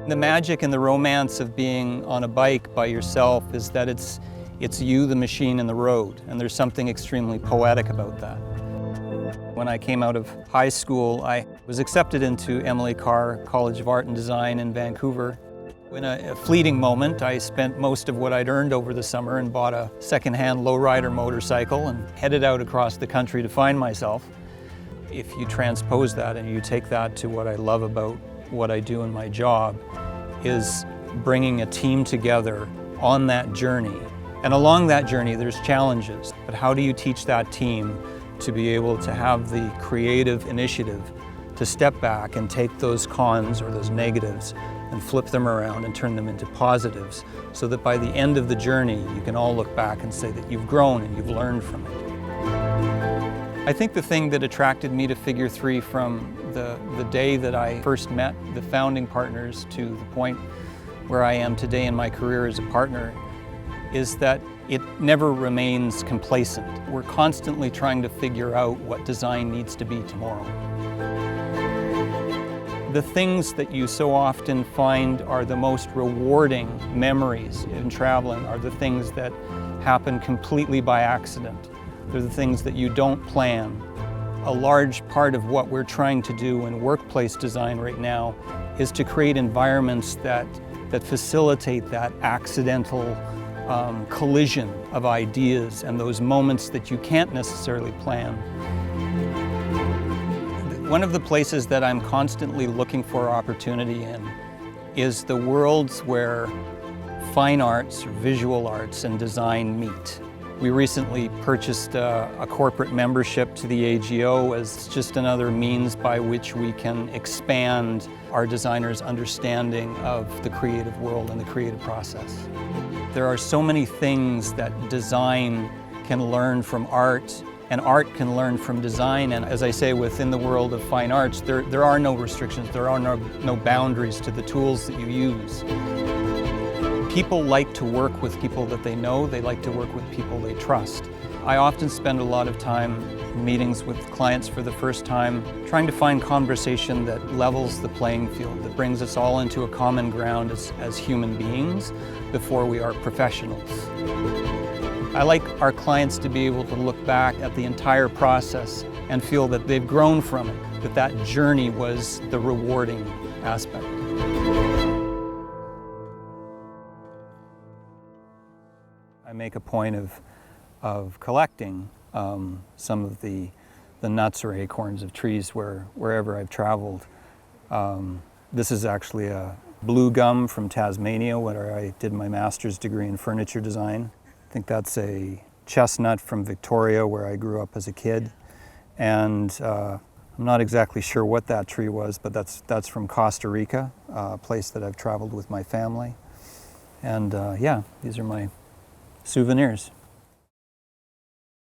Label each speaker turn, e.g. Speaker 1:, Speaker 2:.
Speaker 1: The magic and the romance of being on a bike by yourself is that it's you, the machine, and the road, and there's something extremely poetic about that. When I came out of high school, I was accepted into Emily Carr College of Art and Design in Vancouver. In a fleeting moment, I spent most of what I'd earned over the summer and bought a second-hand lowrider motorcycle and headed out across the country to find myself. If you transpose that and you take that to what I love about what I do in my job, is bringing a team together on that journey. And along that journey, there's challenges. But how do you teach that team to be able to have the creative initiative to step back and take those cons or those negatives and flip them around and turn them into positives, so that by the end of the journey, you can all look back and say that you've grown and you've learned from it. I think the thing that attracted me to FIGURE3 from the day that I first met the founding partners to the point where I am today in my career as a partner is that it never remains complacent. We're constantly trying to figure out what design needs to be tomorrow. The things that you so often find are the most rewarding memories in traveling are the things that happen completely by accident. They're the things that you don't plan. A large part of what we're trying to do in workplace design right now is to create environments that facilitate that accidental collision of ideas and those moments that you can't necessarily plan. One of the places that I'm constantly looking for opportunity in is the worlds where fine arts, visual arts, and design meet. We recently purchased a corporate membership to the AGO as just another means by which we can expand our designers' understanding of the creative world and the creative process. There are so many things that design can learn from art, and art can learn from design. And as I say, within the world of fine arts, there are no restrictions, there are no boundaries to the tools that you use. People like to work with people that they know, they like to work with people they trust. I often spend a lot of time in meetings with clients for the first time, trying to find conversation that levels the playing field, that brings us all into a common ground as human beings before we are professionals. I like our clients to be able to look back at the entire process and feel that they've grown from it, that journey was the rewarding aspect. I make a point of collecting some of the nuts or acorns of trees wherever I've traveled. This is actually a blue gum from Tasmania, where I did my master's degree in furniture design. I think that's a chestnut from Victoria, where I grew up as a kid. And I'm not exactly sure what that tree was, but that's from Costa Rica, a place that I've traveled with my family. And yeah, these are my souvenirs.